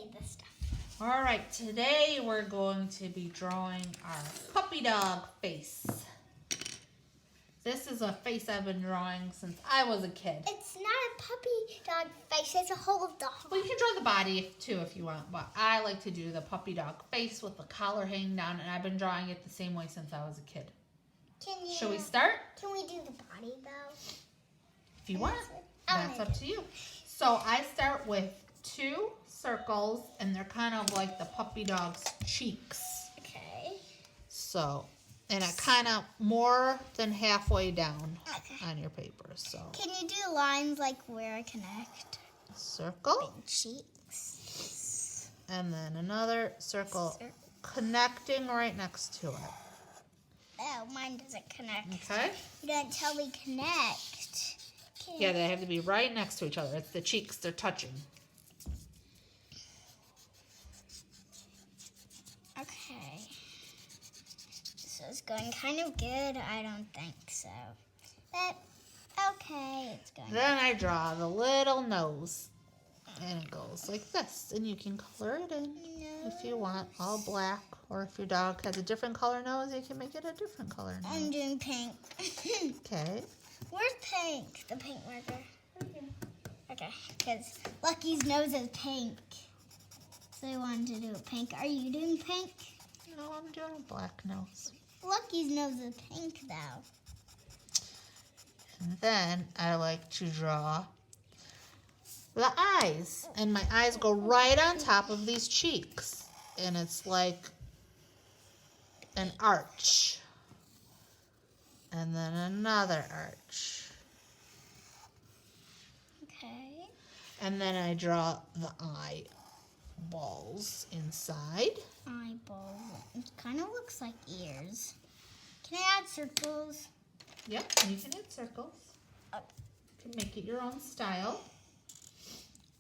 say this stuff. All right, today we're going to be drawing our puppy dog face. This is a face I've been drawing since I was a kid. It's not a puppy dog face, it's a whole dog. Well, you can draw the body too if you want, but I like to do the puppy dog face with the collar hanging down, and I've been drawing it the same way since I was a kid. Shall we start? Can we do the body though? If you want. That's up to you. So I start with 2 circles, and they're kind of like the puppy dog's cheeks. Okay. So, and it kind of more than halfway down Okay. on your paper. So, Can you do lines like where I connect? circle, And cheeks. and then another circle connecting right next to it. Oh, mine doesn't connect. Okay? You don't tell me connect. Okay. Yeah, they have to be right next to each other. It's the cheeks, they're touching. Okay. This is going kind of good. I don't think so. But, okay, it's going Then I draw the little nose. And it goes like this. And you can color it in if you want, all black. Or if your dog has a different color nose, you can make it a different color nose. I'm doing pink. Okay. Where's pink? The pink marker. Okay, because Lucky's nose is pink. So I wanted to do a pink. Are you doing pink? No, I'm doing a black nose. Lucky's nose is pink though. And then I like to draw the eyes. And my eyes go right on top of these cheeks. And it's like an arch. And then another arch. Okay. And then I draw the eyeballs inside. Eyeball. It kind of looks like ears. Can I add circles? Yep, you can add circles. You can make it your own style.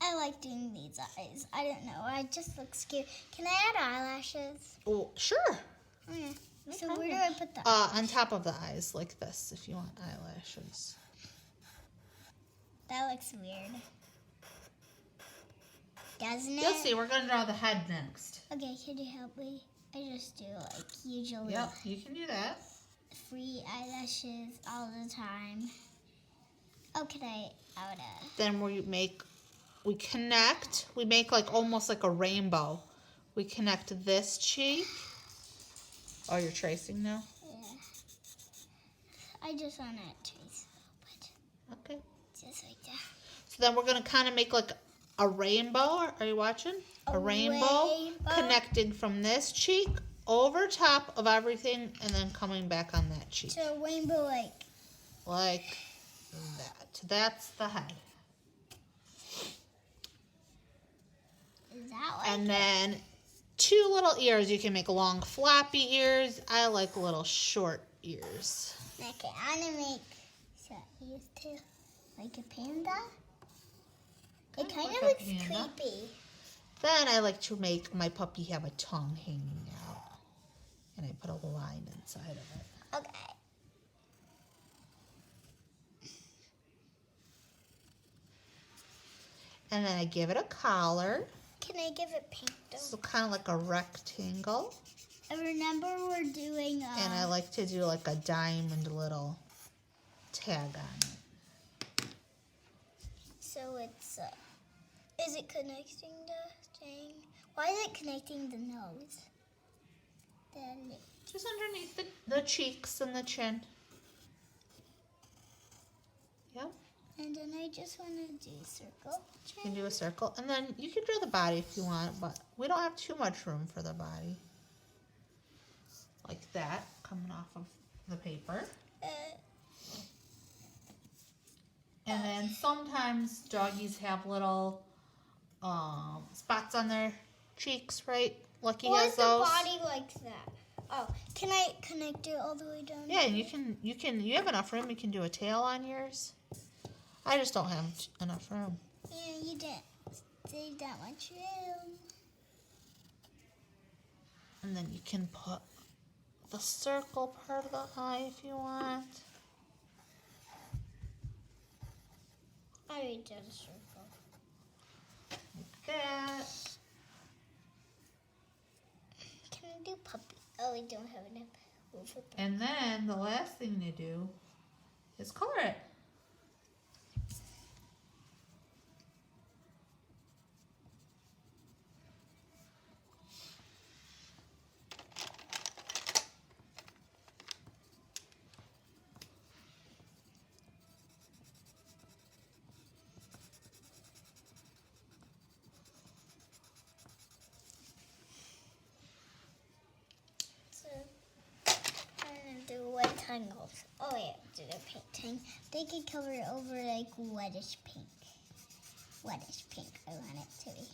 I like doing these eyes. I don't know. I just look scared. Can I add eyelashes? Oh, sure. Okay. No So problem. where do I put them? On top of the eyes, like this, if you want eyelashes. That looks weird. Doesn't it? You'll see, we're going to draw the head next. Okay, can you help me? I just do like usually Yep, you can do that. free eyelashes all the time. Oh, can I out of? Then we connect, we make like almost like a rainbow. We connect this cheek. Oh, you're tracing now? Yeah. I just want to trace a Okay. just like that. So then we're going to kind of make like a rainbow. Are you watching? A rainbow connecting from this cheek over top of everything and then coming back on that cheek. So rainbow Like that. That's the head. is that like? And then 2 little ears. You can make long floppy ears. I like little short ears. Okay, I'm gonna make these too, like a panda. It kind like of a looks panda. creepy. Then I like to make my puppy have a tongue hanging out. And I put a line inside of it. Okay. And then I give it a collar. Can I give it pink though? So kind of like a rectangle. I remember we're doing. And I like to do like a diamond little tag on it. So it's. Is it connecting the thing? Why is it connecting the nose? Then. Just underneath the cheeks and the chin. Yep. And then I just want to do circle. You can do a circle. And then you can draw the body if you want, but we don't have too much room for the body. Like that, coming off of the paper. And then sometimes doggies have little spots on their cheeks, right? Lucky Why has is the those. body like that? Oh, can I connect it all the way down? Yeah, and you have enough room. You can do a tail on yours. I just don't have enough room. Yeah, you didn't save that much room. And then you can put the circle part of the eye if you want. I already did a circle. Like that. to do puppy. Oh, we don't have enough room for puppy. And then the last thing to do is color it. So, I'm going to do white tangles. Oh, yeah, do the painting. They can cover it over like reddish pink. Reddish pink, I want it to be.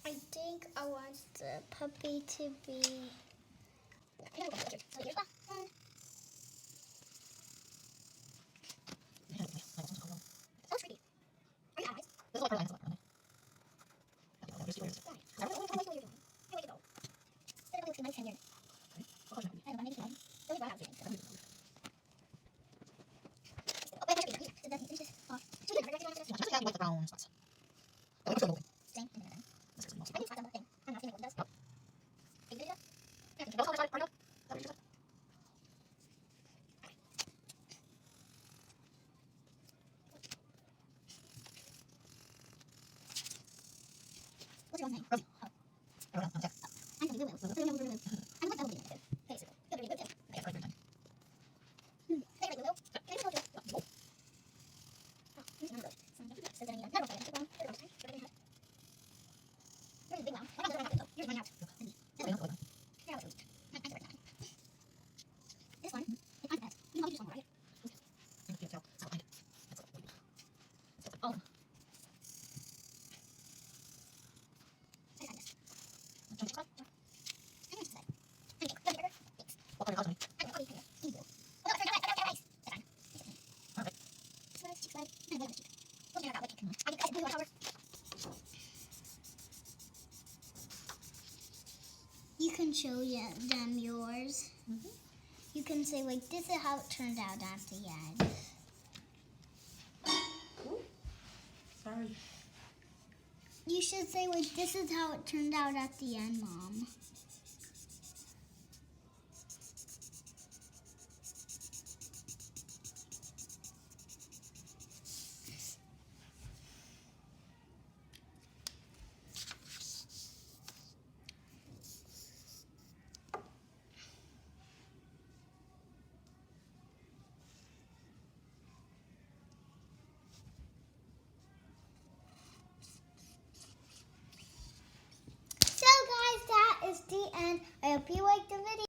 I think I want the puppy to be. With the brown spots. What's your name? You can show them yours. Mhm. You can say, like, this is how it turned out at the end. Ooh. Sorry. You should say, like, this is how it turned out at the end, Mom. So guys, that is the end. I hope you liked the video.